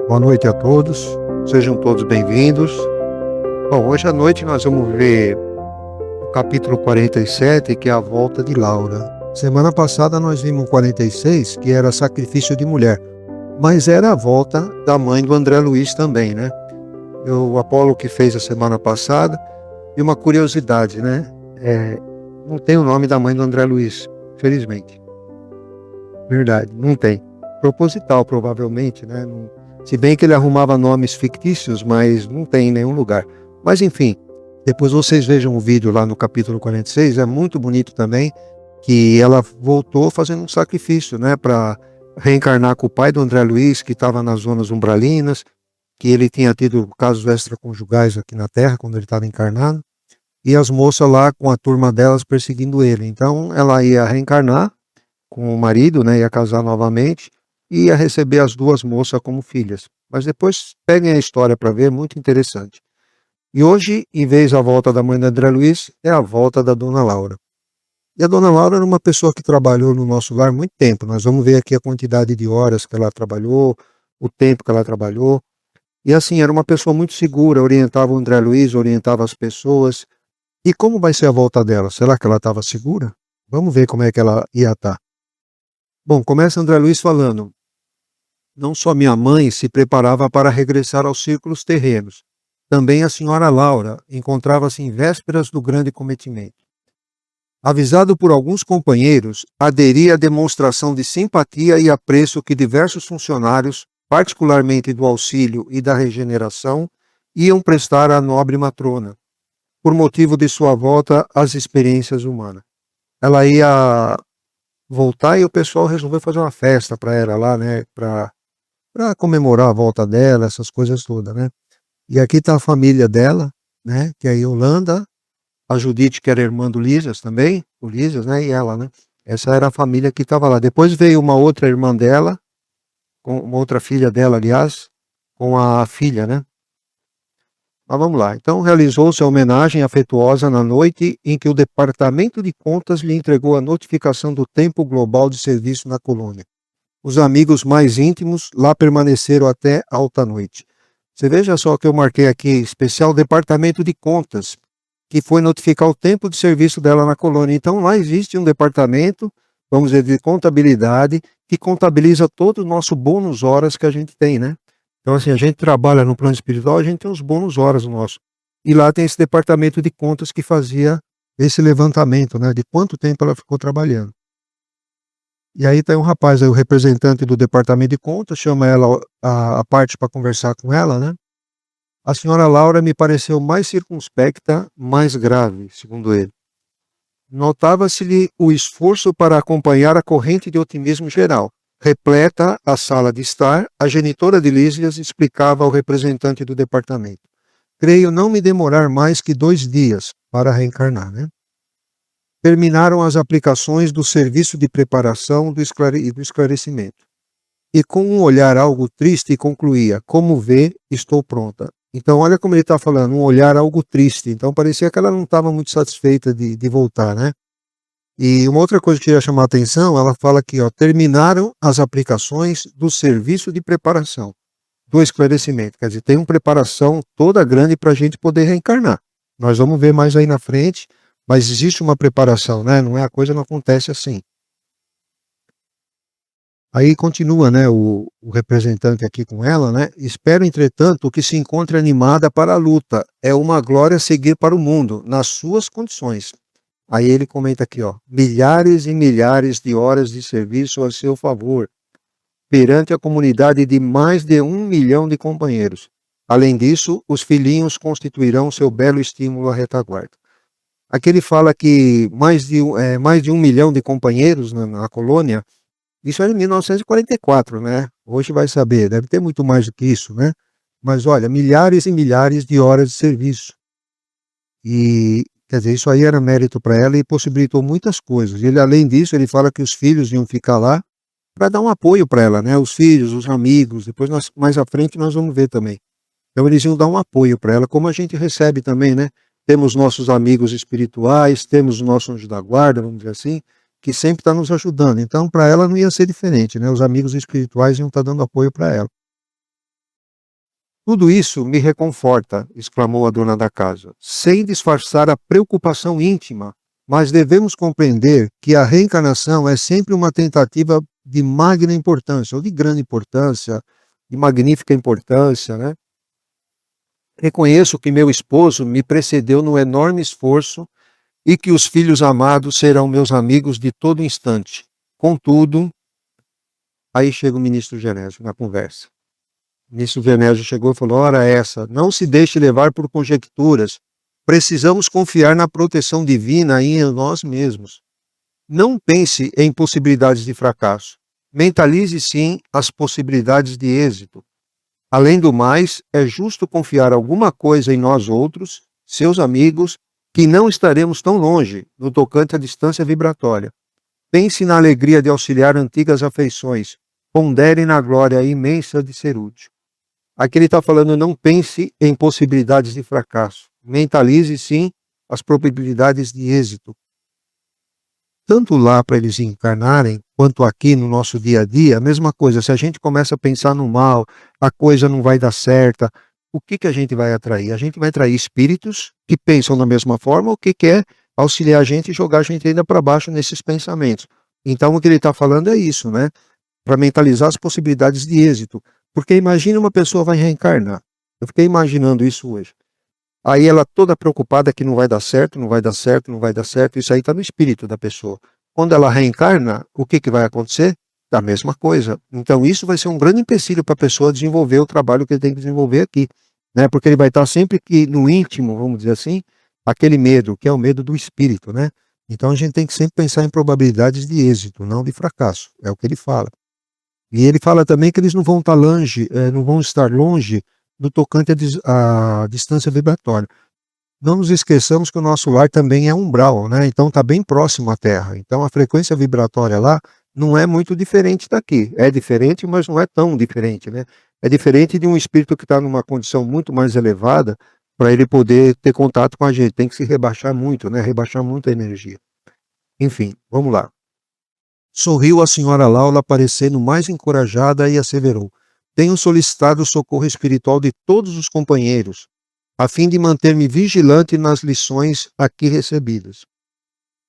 Boa noite a todos, sejam todos bem-vindos. Bom, hoje à noite nós vamos ver o capítulo 47, que é a volta de Laura. Semana passada nós vimos o 46, que era sacrifício de mulher, mas era a volta da mãe do André Luiz também, né? O Apolo que fez a semana passada, e uma curiosidade, né? Não tem o nome da mãe do André Luiz, felizmente. Verdade, não tem. Proposital, provavelmente, né? Se bem que ele arrumava nomes fictícios, mas não tem em nenhum lugar. Mas enfim, depois vocês vejam o vídeo lá no capítulo 46, é muito bonito também, que ela voltou fazendo um sacrifício, né? Para reencarnar com o pai do André Luiz, que estava nas zonas umbralinas, que ele tinha tido casos extraconjugais aqui na Terra, quando ele estava encarnado, e as moças lá com a turma delas perseguindo ele. Então ela ia reencarnar com o marido, né, ia casar novamente e ia receber as duas moças como filhas. Mas depois peguem a história para ver, muito interessante. E hoje, em vez da volta da mãe da André Luiz, é a volta da Dona Laura. E a Dona Laura era uma pessoa que trabalhou no nosso lar muito tempo. Nós vamos ver aqui a quantidade de horas que ela trabalhou, o tempo que ela trabalhou. E assim, era uma pessoa muito segura, orientava o André Luiz, orientava as pessoas. E como vai ser a volta dela? Será que ela estava segura? Vamos ver como é que ela ia estar. Bom, começa André Luiz falando: não só minha mãe se preparava para regressar aos círculos terrenos, também a senhora Laura encontrava-se em vésperas do grande cometimento. Avisado por alguns companheiros, aderi à demonstração de simpatia e apreço que diversos funcionários, particularmente do auxílio e da regeneração, iam prestar à nobre matrona, por motivo de sua volta às experiências humanas. Ela ia voltar e o pessoal resolveu fazer uma festa para ela lá, né, para comemorar a volta dela, essas coisas todas, né. E aqui está a família dela, né, que é a Yolanda, a Judite, que era irmã do Lísias também, o Lísias, né, e ela, né. Essa era a família que estava lá. Depois veio uma outra irmã dela, com uma outra filha dela, aliás, com a filha, né. Mas vamos lá. Então realizou-se a homenagem afetuosa na noite em que o Departamento de Contas lhe entregou a notificação do tempo global de serviço na colônia. Os amigos mais íntimos lá permaneceram até alta noite. Você veja só que eu marquei aqui, especial Departamento de Contas, que foi notificar o tempo de serviço dela na colônia. Então lá existe um departamento, vamos dizer, de contabilidade, que contabiliza todo o nosso bônus horas que a gente tem, né? Então assim, a gente trabalha no plano espiritual, a gente tem os bônus horas nosso. E lá tem esse departamento de contas que fazia esse levantamento, né, de quanto tempo ela ficou trabalhando. E aí tem um rapaz aí, o representante do departamento de contas, chama ela a parte para conversar com ela, né. A senhora Laura me pareceu mais circunspecta, mais grave, segundo ele. Notava-se-lhe o esforço para acompanhar a corrente de otimismo geral. Repleta a sala de estar, a genitora de Lísias explicava ao representante do departamento: creio não me demorar mais que 2 dias para reencarnar, né? Terminaram as aplicações do serviço de preparação e do esclarecimento. E com um olhar algo triste concluía: como vê, estou pronta. Então olha como ele está falando, um olhar algo triste. Então parecia que ela não estava muito satisfeita de voltar, né? E uma outra coisa que eu queria chamar a atenção, ela fala aqui, ó, terminaram as aplicações do serviço de preparação, do esclarecimento. Quer dizer, tem uma preparação toda grande para a gente poder reencarnar. Nós vamos ver mais aí na frente, mas existe uma preparação, né? Não é, a coisa não acontece assim. Aí continua, né, o representante aqui com ela, né? Espero, entretanto, que se encontre animada para a luta. É uma glória seguir para o mundo, nas suas condições. Aí ele comenta aqui, ó, milhares e milhares de horas de serviço a seu favor, perante a comunidade de mais de 1 milhão de companheiros. Além disso, os filhinhos constituirão seu belo estímulo à retaguarda. Aqui ele fala que mais de 1 milhão de companheiros na colônia, isso era em 1944, né? Hoje vai saber, deve ter muito mais do que isso, né? Mas olha, milhares e milhares de horas de serviço. E, quer dizer, isso aí era mérito para ela e possibilitou muitas coisas. Ele, além disso, ele fala que os filhos iam ficar lá para dar um apoio para ela, né? Os filhos, os amigos, depois mais à frente nós vamos ver também. Então eles iam dar um apoio para ela, como a gente recebe também, né? Temos nossos amigos espirituais, temos o nosso anjo da guarda, vamos dizer assim, que sempre está nos ajudando. Então, para ela não ia ser diferente, né? Os amigos espirituais iam estar dando apoio para ela. Tudo isso me reconforta, exclamou a dona da casa, sem disfarçar a preocupação íntima, mas devemos compreender que a reencarnação é sempre uma tentativa de magna importância, ou de grande importância, de magnífica importância, né? Reconheço que meu esposo me precedeu no enorme esforço e que os filhos amados serão meus amigos de todo instante. Contudo, aí chega o ministro Genésio na conversa. O ministro Genésio chegou e falou, ora essa, não se deixe levar por conjecturas, precisamos confiar na proteção divina e em nós mesmos. Não pense em possibilidades de fracasso, mentalize sim as possibilidades de êxito. Além do mais, é justo confiar alguma coisa em nós outros, seus amigos, que não estaremos tão longe no tocante à distância vibratória. Pense na alegria de auxiliar antigas afeições, pondere na glória imensa de ser útil. Aqui ele está falando, não pense em possibilidades de fracasso, mentalize sim as probabilidades de êxito. Tanto lá para eles encarnarem, quanto aqui no nosso dia a dia, a mesma coisa, se a gente começa a pensar no mal, a coisa não vai dar certa, o que a gente vai atrair? A gente vai atrair espíritos que pensam da mesma forma, o que quer auxiliar a gente e jogar a gente ainda para baixo nesses pensamentos. Então o que ele está falando é isso, né? Para mentalizar as possibilidades de êxito. Porque imagina uma pessoa vai reencarnar. Eu fiquei imaginando isso hoje. Aí ela toda preocupada que não vai dar certo, não vai dar certo, não vai dar certo. Isso aí está no espírito da pessoa. Quando ela reencarna, o que vai acontecer? A mesma coisa. Então isso vai ser um grande empecilho para a pessoa desenvolver o trabalho que ele tem que desenvolver aqui. Né? Porque ele vai estar sempre que no íntimo, vamos dizer assim, aquele medo, que é o medo do espírito. Né? Então a gente tem que sempre pensar em probabilidades de êxito, não de fracasso. É o que ele fala. E ele fala também que eles não vão estar longe, não vão estar longe no tocante à distância vibratória. Não nos esqueçamos que o nosso lar também é umbral, né? Então está bem próximo à Terra. Então a frequência vibratória lá não é muito diferente daqui. É diferente, mas não é tão diferente, né? É diferente de um espírito que está numa condição muito mais elevada para ele poder ter contato com a gente. Tem que se rebaixar muito, né? Rebaixar muito a energia. Enfim, vamos lá. Sorriu a senhora Laura, parecendo mais encorajada, e asseverou: tenho solicitado o socorro espiritual de todos os companheiros, a fim de manter-me vigilante nas lições aqui recebidas.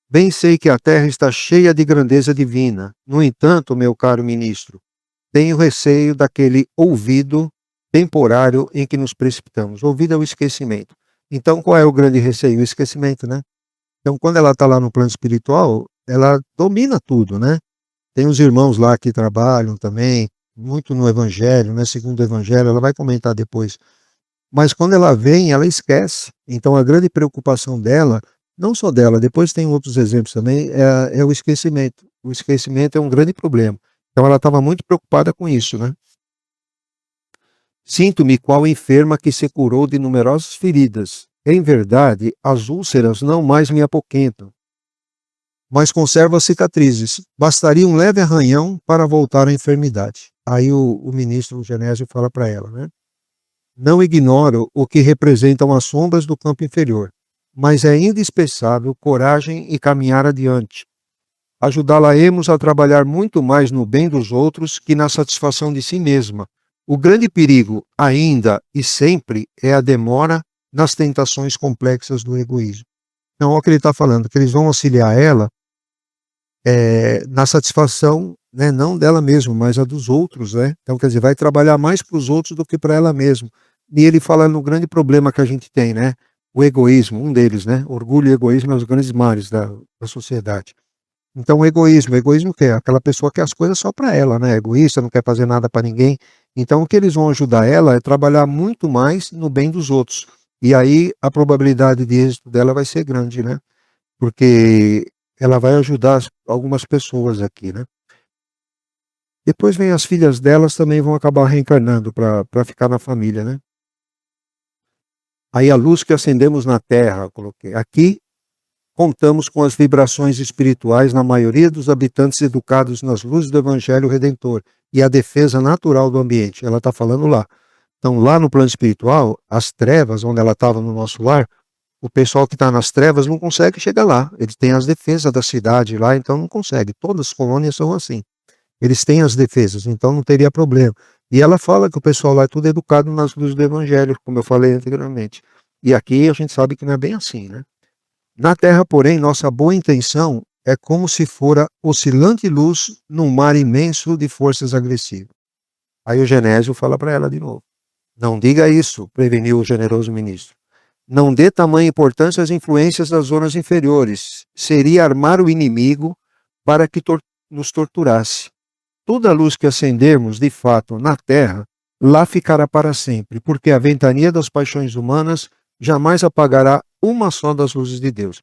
Bem sei que a terra está cheia de grandeza divina. No entanto, meu caro ministro, tenho receio daquele ouvido temporário em que nos precipitamos. Ouvido é o esquecimento. Então, qual é o grande receio? O esquecimento, né? Então, quando ela está lá no plano espiritual, ela domina tudo, né? Tem os irmãos lá que trabalham também, muito no Evangelho, né? Segundo o Evangelho, ela vai comentar depois. Mas quando ela vem, ela esquece. Então, a grande preocupação dela, não só dela, depois tem outros exemplos também, é o esquecimento. O esquecimento é um grande problema. Então, ela estava muito preocupada com isso, né? Sinto-me qual enferma que se curou de numerosas feridas. Em verdade, as úlceras não mais me apoquentam, mas conservo as cicatrizes. Bastaria um leve arranhão para voltar à enfermidade. Aí o ministro Genésio fala para ela, né? Não ignoro o que representam as sombras do campo inferior, mas é indispensável coragem e caminhar adiante. Ajudá-la-emos a trabalhar muito mais no bem dos outros que na satisfação de si mesma. O grande perigo, ainda e sempre, é a demora nas tentações complexas do egoísmo. Então, olha o que ele está falando, que eles vão auxiliar ela na satisfação, né, não dela mesma, mas a dos outros, né? Então, quer dizer, vai trabalhar mais para os outros do que para ela mesma. E ele fala no grande problema que a gente tem, né? O egoísmo, um deles, né? Orgulho e egoísmo são os grandes males da sociedade. Então, o egoísmo o quê? Aquela pessoa que quer as coisas só para ela, né? Egoísta, não quer fazer nada para ninguém. Então, o que eles vão ajudar ela é trabalhar muito mais no bem dos outros. E aí, a probabilidade de êxito dela vai ser grande, né? Porque ela vai ajudar algumas pessoas aqui, né? Depois vem as filhas delas, também vão acabar reencarnando para ficar na família, né? Aí a luz que acendemos na Terra, coloquei. Aqui contamos com as vibrações espirituais na maioria dos habitantes educados nas luzes do Evangelho Redentor e a defesa natural do ambiente. Ela está falando lá. Então, lá no plano espiritual, as trevas, onde ela estava no nosso lar, o pessoal que está nas trevas não consegue chegar lá. Eles têm as defesas da cidade lá, então não consegue. Todas as colônias são assim. Eles têm as defesas, então não teria problema. E ela fala que o pessoal lá é tudo educado nas luzes do evangelho, como eu falei anteriormente. E aqui a gente sabe que não é bem assim, né? Na terra, porém, nossa boa intenção é como se fora oscilante luz num mar imenso de forças agressivas. Aí o Genésio fala para ela de novo. Não diga isso, preveniu o generoso ministro. Não dê tamanha importância às influências das zonas inferiores. Seria armar o inimigo para que nos torturasse. Toda a luz que acendermos, de fato, na terra, lá ficará para sempre, porque a ventania das paixões humanas jamais apagará uma só das luzes de Deus.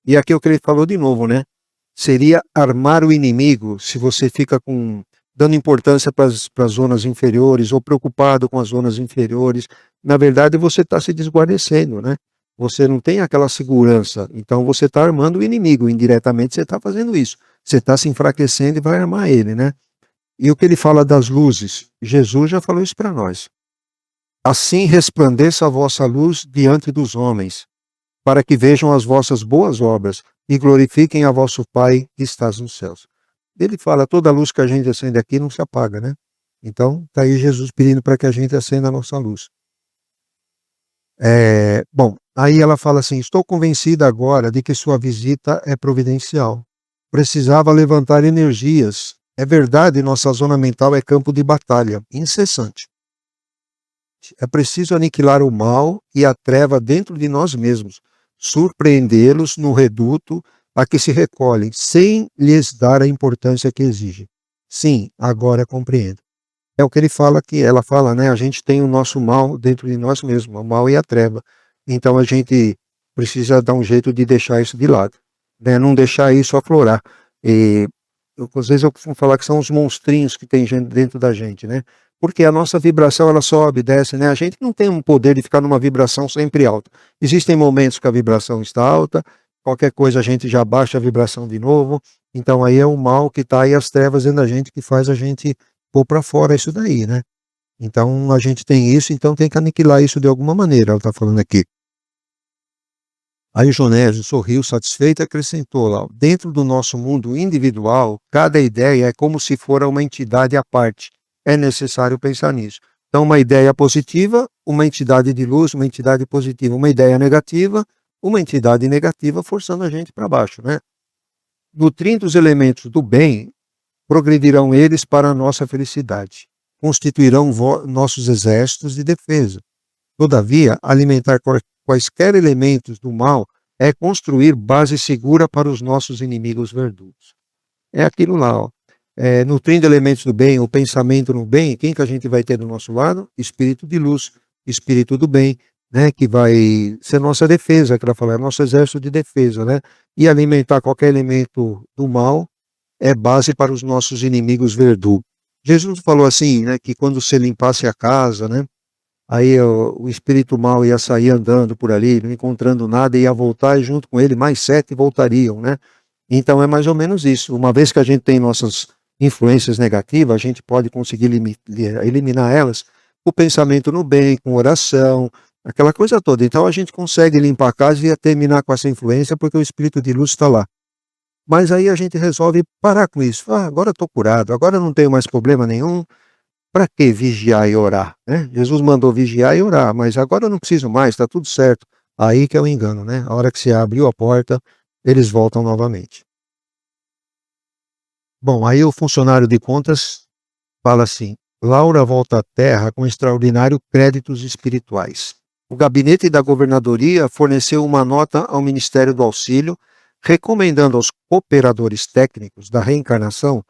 E aqui é o que ele falou de novo, né? Seria armar o inimigo se você fica dando importância para as zonas inferiores ou preocupado com as zonas inferiores. Na verdade, você está se desguarnecendo, né? Você não tem aquela segurança. Então, você está armando o inimigo. Indiretamente, você está fazendo isso. Você está se enfraquecendo e vai armar ele, né? E o que ele fala das luzes? Jesus já falou isso para nós. Assim resplandeça a vossa luz diante dos homens, para que vejam as vossas boas obras e glorifiquem a vosso Pai que estás nos céus. Ele fala, toda a luz que a gente acende aqui não se apaga, né? Então, está aí Jesus pedindo para que a gente acenda a nossa luz. Bom, aí ela fala assim, estou convencida agora de que sua visita é providencial. Precisava levantar energias. É verdade, nossa zona mental é campo de batalha incessante. É preciso aniquilar o mal e a treva dentro de nós mesmos, surpreendê-los no reduto a que se recolhem, sem lhes dar a importância que exigem. Sim, agora compreendo. É o que ele fala aqui, ela fala, né? A gente tem o nosso mal dentro de nós mesmos, o mal e a treva. Então a gente precisa dar um jeito de deixar isso de lado, né? Não deixar isso aflorar. E às vezes eu costumo falar que são os monstrinhos que tem dentro da gente, né? Porque a nossa vibração ela sobe, desce, né? A gente não tem um poder de ficar numa vibração sempre alta. Existem momentos que a vibração está alta, qualquer coisa a gente já baixa a vibração de novo. Então aí é o mal que está aí, as trevas dentro da gente que faz a gente pôr para fora isso daí, né? Então a gente tem isso, então tem que aniquilar isso de alguma maneira, ela está falando aqui. Aí o Jonésio sorriu satisfeito e acrescentou lá, dentro do nosso mundo individual, cada ideia é como se fora uma entidade à parte. É necessário pensar nisso. Então uma ideia positiva, uma entidade de luz, uma entidade positiva, uma ideia negativa, uma entidade negativa forçando a gente para baixo, né? Nutrindo os elementos do bem, progredirão eles para a nossa felicidade. Constituirão nossos exércitos de defesa. Todavia, alimentar quaisquer elementos do mal é construir base segura para os nossos inimigos verdugos. É aquilo lá, ó. Nutrindo elementos do bem, o pensamento no bem, quem que a gente vai ter do nosso lado? Espírito de luz, espírito do bem, né? Que vai ser nossa defesa, que ela fala, é nosso exército de defesa, né? E alimentar qualquer elemento do mal é base para os nossos inimigos verdugos. Jesus falou assim, né? Que quando você limpasse a casa, né? Aí o espírito mau ia sair andando por ali, não encontrando nada, ia voltar e junto com ele mais 7 voltariam, né? Então é mais ou menos isso. Uma vez que a gente tem nossas influências negativas, a gente pode conseguir eliminar elas com o pensamento no bem, com oração, aquela coisa toda. Então a gente consegue limpar a casa e terminar com essa influência porque o espírito de luz está lá. Mas aí a gente resolve parar com isso. Agora estou curado, agora não tenho mais problema nenhum. Para que vigiar e orar, né? Jesus mandou vigiar e orar, mas agora eu não preciso mais, está tudo certo. Aí que é o engano, né? A hora que você abriu a porta, eles voltam novamente. Bom, aí o funcionário de contas fala assim, Laura volta à Terra com extraordinário créditos espirituais. O gabinete da governadoria forneceu uma nota ao Ministério do Auxílio, recomendando aos cooperadores técnicos da reencarnação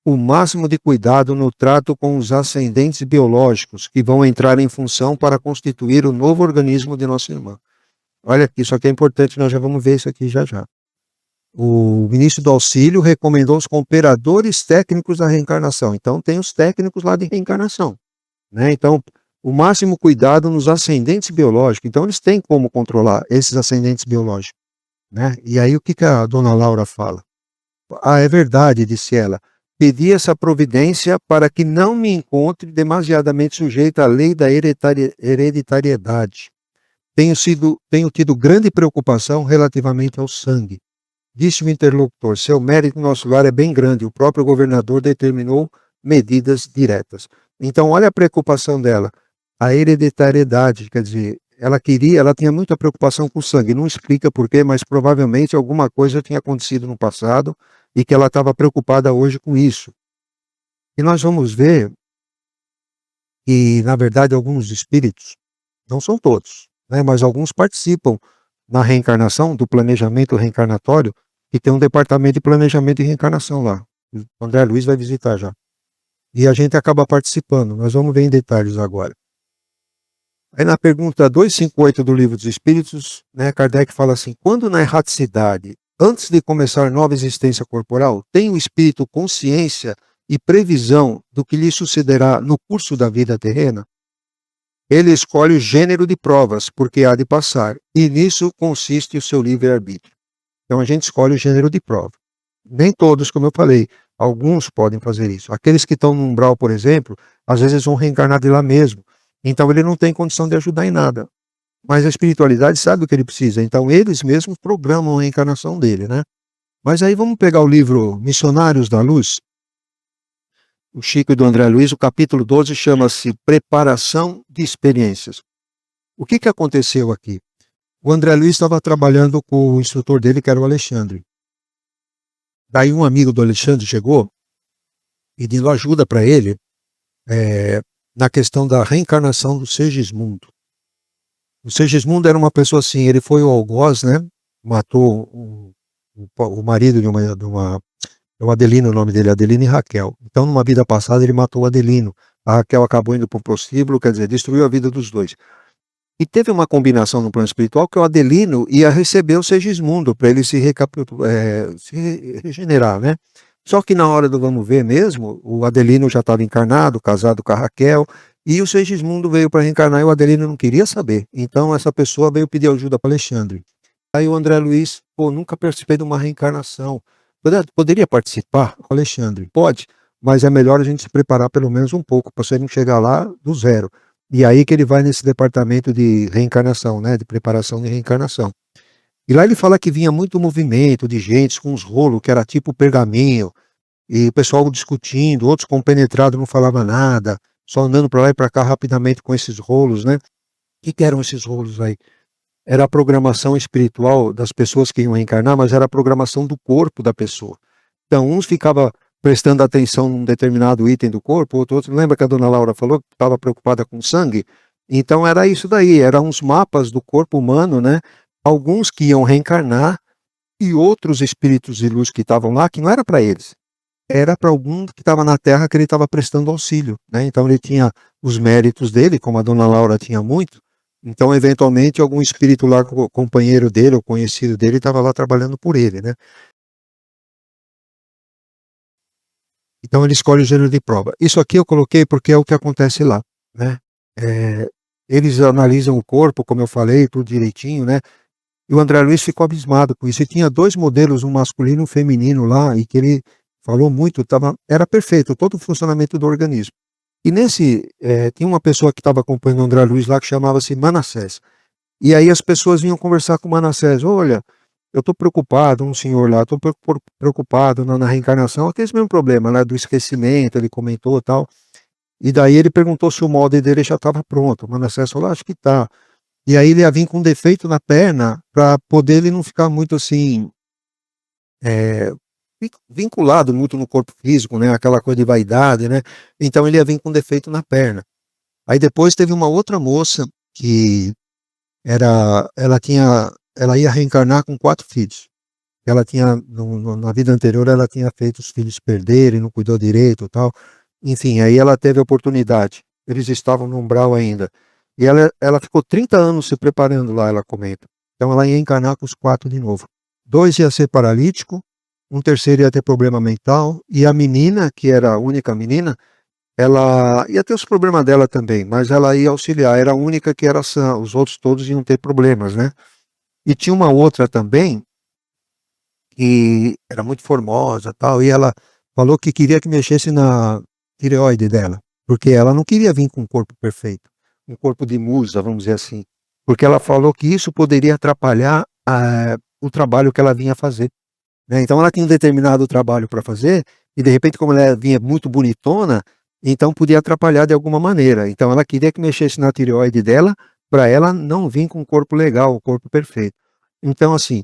o máximo de cuidado no trato com os ascendentes biológicos que vão entrar em função para constituir o novo organismo de nossa irmã. Olha aqui, isso aqui é importante, nós já vamos ver isso aqui já já. O ministro do Auxílio recomendou os cooperadores técnicos da reencarnação. Então tem os técnicos lá de reencarnação, né? Então, o máximo cuidado nos ascendentes biológicos. Então eles têm como controlar esses ascendentes biológicos, né? E aí o que a dona Laura fala? É verdade, disse ela. Pedi essa providência para que não me encontre demasiadamente sujeita à lei da hereditariedade. Tenho tido grande preocupação relativamente ao sangue. Disse o interlocutor, seu mérito no nosso lar é bem grande, o próprio governador determinou medidas diretas. Então, olha a preocupação dela. A hereditariedade, quer dizer, ela tinha muita preocupação com o sangue. Não explica por quê, mas provavelmente alguma coisa tinha acontecido no passado e que ela estava preocupada hoje com isso. E nós vamos ver que, na verdade, alguns espíritos, não são todos, né, mas alguns participam na reencarnação, do planejamento reencarnatório, e tem um departamento de planejamento e reencarnação lá. O André Luiz vai visitar já. E a gente acaba participando. Nós vamos ver em detalhes agora. Aí na pergunta 258 do Livro dos Espíritos, né, Kardec fala assim: quando na erraticidade, antes de começar nova existência corporal, tem o espírito consciência e previsão do que lhe sucederá no curso da vida terrena, ele escolhe o gênero de provas, porque há de passar, e nisso consiste o seu livre-arbítrio. Então a gente escolhe o gênero de prova. Nem todos, como eu falei, alguns podem fazer isso. Aqueles que estão no umbral, por exemplo, às vezes vão reencarnar de lá mesmo. Então ele não tem condição de ajudar em nada. Mas a espiritualidade sabe o que ele precisa, então eles mesmos programam a reencarnação dele, né? Mas aí vamos pegar o livro Missionários da Luz, o Chico e do André Luiz, o capítulo 12 chama-se Preparação de Experiências. O que aconteceu aqui? O André Luiz estava trabalhando com o instrutor dele, que era o Alexandre. Daí um amigo do Alexandre chegou pedindo ajuda para ele na questão da reencarnação do Segismundo. O Segismundo era uma pessoa assim, ele foi o algoz, né? Matou o marido de uma é o Adelino, o nome dele, Adelino e Raquel. Então, numa vida passada, ele matou o Adelino. A Raquel acabou indo para o prostíbulo, quer dizer, destruiu a vida dos dois. E teve uma combinação no plano espiritual que o Adelino ia receber o Segismundo para ele se regenerar, né? Só que na hora do vamos ver mesmo, o Adelino já estava encarnado, casado com a Raquel, e o Segismundo veio para reencarnar e o Adelino não queria saber. Então, essa pessoa veio pedir ajuda para Alexandre. Aí o André Luiz, nunca participei de uma reencarnação. Poderia participar, Alexandre? Pode, mas é melhor a gente se preparar pelo menos um pouco, para você não chegar lá do zero. E aí que ele vai nesse departamento de reencarnação, né, de preparação de reencarnação. E lá ele fala que vinha muito movimento de gente com uns rolos, que era tipo pergaminho, e o pessoal discutindo, outros compenetrados não falavam nada, só andando para lá e para cá rapidamente com esses rolos, né? O que eram esses rolos aí? Era a programação espiritual das pessoas que iam reencarnar, mas era a programação do corpo da pessoa. Então, uns ficavam prestando atenção num determinado item do corpo, outros, lembra que a dona Laura falou que estava preocupada com sangue? Então era isso daí, eram uns mapas do corpo humano, né? Alguns que iam reencarnar e outros espíritos de luz que estavam lá, que não era para eles. Era para algum que estava na Terra que ele estava prestando auxílio, né? Então ele tinha os méritos dele, como a dona Laura tinha muito. Então, eventualmente, algum espírito lá, companheiro dele, ou conhecido dele, estava lá trabalhando por ele, né? Então, ele escolhe o gênero de prova. Isso aqui eu coloquei porque é o que acontece lá, né? Eles analisam o corpo, como eu falei, tudo direitinho, né? E o André Luiz ficou abismado com isso. E tinha dois modelos, um masculino e um feminino lá, e que ele falou muito, era perfeito, todo o funcionamento do organismo. E tinha uma pessoa que estava acompanhando o André Luiz lá, que chamava-se Manassés. E aí as pessoas vinham conversar com o Manassés: olha, eu estou preocupado, um senhor lá, estou preocupado na reencarnação, aquele mesmo problema, né, do esquecimento, ele comentou e tal. E daí ele perguntou se o molde dele já estava pronto. O Manassés falou: acho que está. E aí ele ia vir com um defeito na perna, para poder ele não ficar muito assim, vinculado muito no corpo físico, né, aquela coisa de vaidade, né. Então ele ia vir com um defeito na perna. Aí depois teve uma outra moça que ela ia reencarnar com 4 filhos. Ela tinha, na vida anterior, ela tinha feito os filhos perderem, não cuidou direito e tal. Enfim, aí ela teve a oportunidade. Eles estavam no umbral ainda. E ela ficou 30 anos se preparando lá, ela comenta. Então ela ia encarnar com os 4 de novo. 2 ia ser paralítico, um terceiro ia ter problema mental, e a menina, que era a única menina, ela ia ter os problemas dela também, mas ela ia auxiliar, era a única que era sã, os outros todos iam ter problemas, né? E tinha uma outra também, que era muito formosa tal, e ela falou que queria que mexesse na tireoide dela, porque ela não queria vir com um corpo perfeito, um corpo de musa, vamos dizer assim, porque ela falou que isso poderia atrapalhar o trabalho que ela vinha fazer, né? Então ela tinha um determinado trabalho para fazer, e de repente, como ela vinha muito bonitona, Então podia atrapalhar de alguma maneira. Então ela queria que mexesse na tireoide dela para ela não vir com um corpo legal, um corpo perfeito. Então, assim,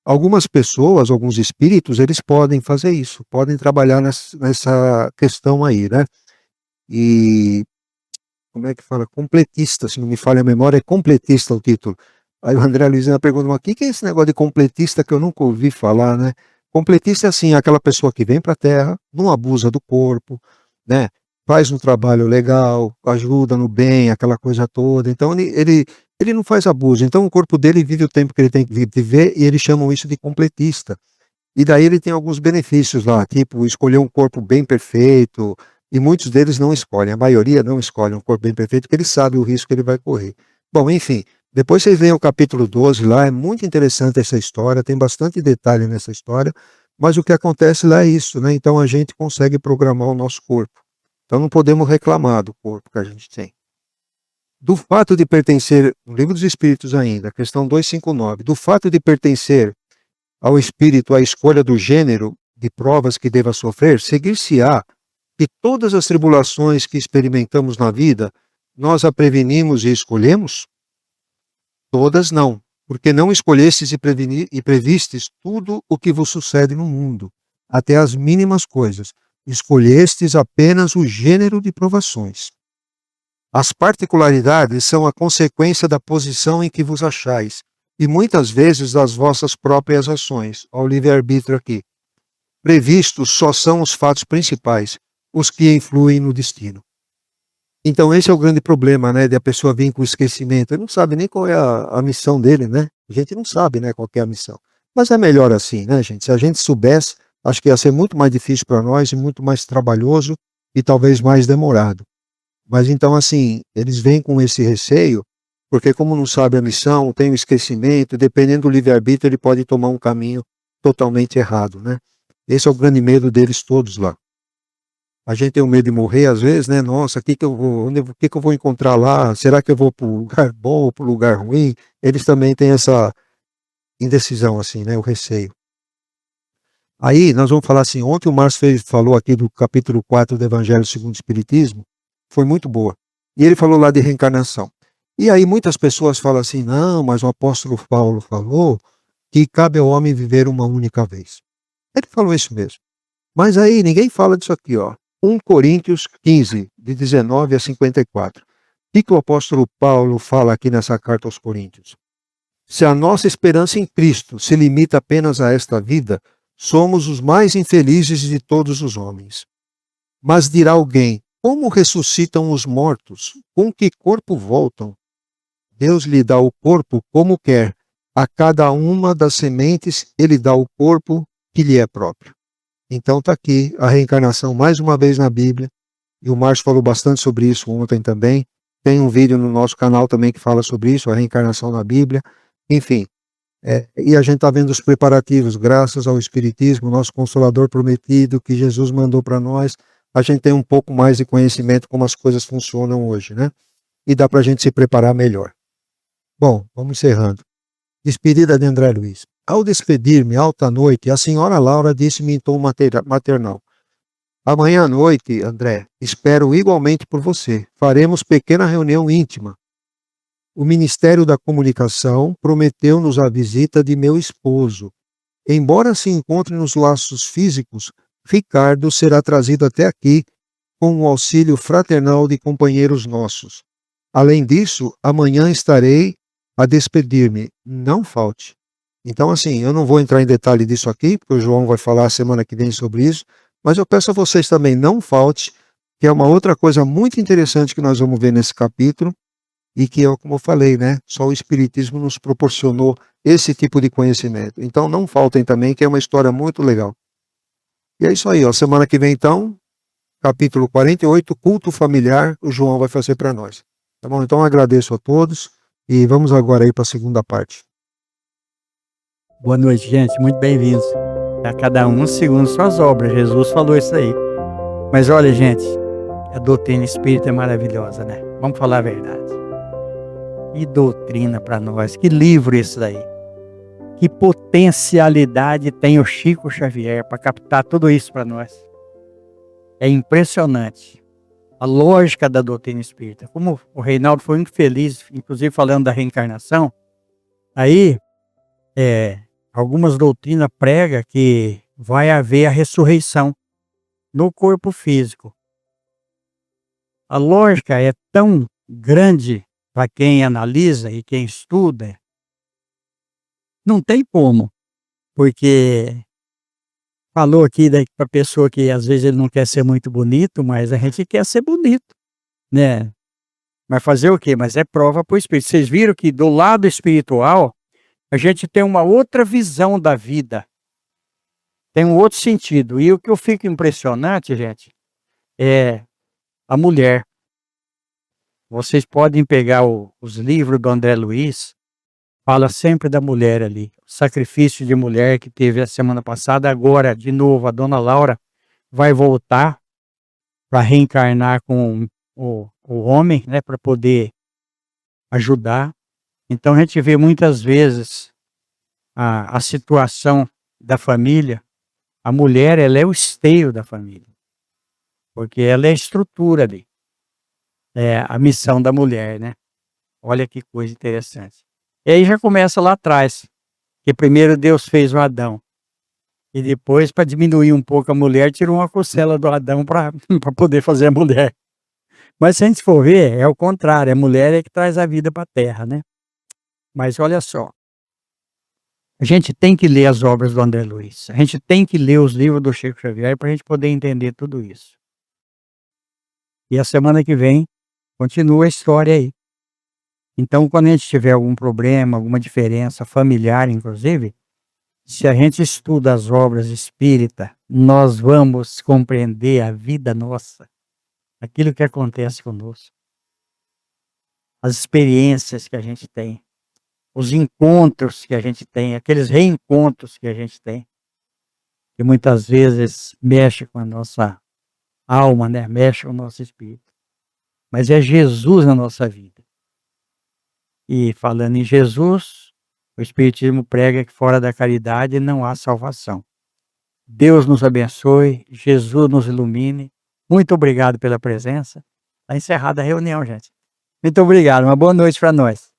algumas pessoas, alguns espíritos, eles podem fazer isso, podem trabalhar nessa questão aí, né? E como é que fala? Completista, se não me falha a memória, é completista o título. Aí o André Luizina pergunta, mas o que é esse negócio de completista que eu nunca ouvi falar, né? Completista é assim, aquela pessoa que vem para a Terra, não abusa do corpo, né? Faz um trabalho legal, ajuda no bem, aquela coisa toda. Então ele não faz abuso. Então o corpo dele vive o tempo que ele tem que viver e eles chamam isso de completista. E daí ele tem alguns benefícios lá, tipo escolher um corpo bem perfeito, e muitos deles não escolhem, a maioria não escolhe um corpo bem perfeito, porque ele sabe o risco que ele vai correr. Bom, enfim, depois vocês veem o capítulo 12 lá, é muito interessante essa história, tem bastante detalhe nessa história, mas o que acontece lá é isso, né? Então a gente consegue programar o nosso corpo. Então não podemos reclamar do corpo que a gente tem. Do fato de pertencer, no Livro dos Espíritos ainda, questão 259, do fato de pertencer ao espírito a escolha do gênero de provas que deva sofrer, seguir-se-á que todas as tribulações que experimentamos na vida, nós a prevenimos e escolhemos? Todas não, porque não escolhestes e previstes tudo o que vos sucede no mundo, até as mínimas coisas. Escolhestes apenas o gênero de provações. As particularidades são a consequência da posição em que vos achais, e muitas vezes das vossas próprias ações, ao livre-arbítrio aqui. Previstos só são os fatos principais, os que influem no destino. Então esse é o grande problema, né, de a pessoa vir com esquecimento. Ele não sabe nem qual é a missão dele, né? A gente não sabe, né, qual é a missão. Mas é melhor assim, né, gente? Se a gente soubesse, acho que ia ser muito mais difícil para nós e muito mais trabalhoso e talvez mais demorado. Mas então, assim, eles vêm com esse receio, porque como não sabe a missão, tem o esquecimento, dependendo do livre-arbítrio, ele pode tomar um caminho totalmente errado, né? Esse é o grande medo deles todos lá. A gente tem o medo de morrer às vezes, né? Nossa, o que eu vou, que eu vou encontrar lá? Será que eu vou para o lugar bom ou para o lugar ruim? Eles também têm essa indecisão, assim, né? O receio. Aí, nós vamos falar assim, ontem o Márcio falou aqui do capítulo 4 do Evangelho segundo o Espiritismo, foi muito boa. E ele falou lá de reencarnação. E aí muitas pessoas falam assim, não, mas o apóstolo Paulo falou que cabe ao homem viver uma única vez. Ele falou isso mesmo. Mas aí ninguém fala disso aqui, ó. 1 Coríntios 15, de 19 a 54. O que o apóstolo Paulo fala aqui nessa carta aos Coríntios? Se a nossa esperança em Cristo se limita apenas a esta vida, somos os mais infelizes de todos os homens. Mas dirá alguém, como ressuscitam os mortos? Com que corpo voltam? Deus lhe dá o corpo como quer. A cada uma das sementes, ele dá o corpo que lhe é próprio. Então está aqui a reencarnação mais uma vez na Bíblia. E o Márcio falou bastante sobre isso ontem também. Tem um vídeo no nosso canal também que fala sobre isso, a reencarnação na Bíblia. Enfim, e a gente está vendo os preparativos, graças ao Espiritismo, nosso Consolador prometido, que Jesus mandou para nós. A gente tem um pouco mais de conhecimento como as coisas funcionam hoje, né? E dá para a gente se preparar melhor. Bom, vamos encerrando. Despedida de André Luiz. Ao despedir-me, alta noite, a senhora Laura disse-me em tom maternal. Amanhã à noite, André, espero igualmente por você. Faremos pequena reunião íntima. O Ministério da Comunicação prometeu-nos a visita de meu esposo. Embora se encontre nos laços físicos, Ricardo será trazido até aqui com o auxílio fraternal de companheiros nossos. Além disso, amanhã estarei a despedir-me. Não falte. Então, assim, eu não vou entrar em detalhe disso aqui, porque o João vai falar semana que vem sobre isso, mas eu peço a vocês também, não falte, que é uma outra coisa muito interessante que nós vamos ver nesse capítulo, e que é, como eu falei, né, só o Espiritismo nos proporcionou esse tipo de conhecimento. Então, não faltem também, que é uma história muito legal. E é isso aí, ó. Semana que vem, então, capítulo 48, culto familiar, o João vai fazer para nós. Tá bom? Então, eu agradeço a todos e vamos agora aí para a segunda parte. Boa noite, gente. Muito bem-vindos. A cada um segundo suas obras. Jesus falou isso aí. Mas olha, gente, a doutrina espírita é maravilhosa, né? Vamos falar a verdade. Que doutrina para nós. Que livro esse daí. Que potencialidade tem o Chico Xavier para captar tudo isso para nós. É impressionante. a lógica da doutrina espírita. Como o Reinaldo foi muito feliz, inclusive falando da reencarnação, aí algumas doutrinas pregam que vai haver a ressurreição no corpo físico. A lógica é tão grande para quem analisa e quem estuda, não tem como, porque falou aqui para a pessoa que às vezes ele não quer ser muito bonito, mas a gente quer ser bonito, né? Mas fazer o quê? Mas é prova para o espírito. Vocês viram que do lado espiritual, a gente tem uma outra visão da vida, tem um outro sentido. E o que eu fico impressionante, gente, é a mulher. Vocês podem pegar os livros do André Luiz, fala sempre da mulher ali. O sacrifício de mulher que teve a semana passada, agora, de novo, a dona Laura vai voltar para reencarnar com o homem, né, para poder ajudar. Então a gente vê muitas vezes a situação da família. A mulher, ela é o esteio da família, porque ela é a estrutura ali. É a missão da mulher, né? Olha que coisa interessante. E aí já começa lá atrás, que primeiro Deus fez o Adão. E depois, para diminuir um pouco a mulher, tirou uma costela do Adão para poder fazer a mulher. Mas se a gente for ver, é o contrário. A mulher é que traz a vida para a terra, né? Mas olha só. A gente tem que ler as obras do André Luiz. A gente tem que ler os livros do Chico Xavier para a gente poder entender tudo isso. E a semana que vem, continua a história aí. Então, quando a gente tiver algum problema, alguma diferença familiar, inclusive, se a gente estuda as obras espíritas, nós vamos compreender a vida nossa, aquilo que acontece conosco, as experiências que a gente tem, os encontros que a gente tem, aqueles reencontros que a gente tem, que muitas vezes mexe com a nossa alma, né? Mexe com o nosso espírito. Mas é Jesus na nossa vida. E falando em Jesus, o Espiritismo prega que fora da caridade não há salvação. Deus nos abençoe, Jesus nos ilumine. Muito obrigado pela presença. Está encerrada a reunião, gente. Muito obrigado, uma boa noite para nós.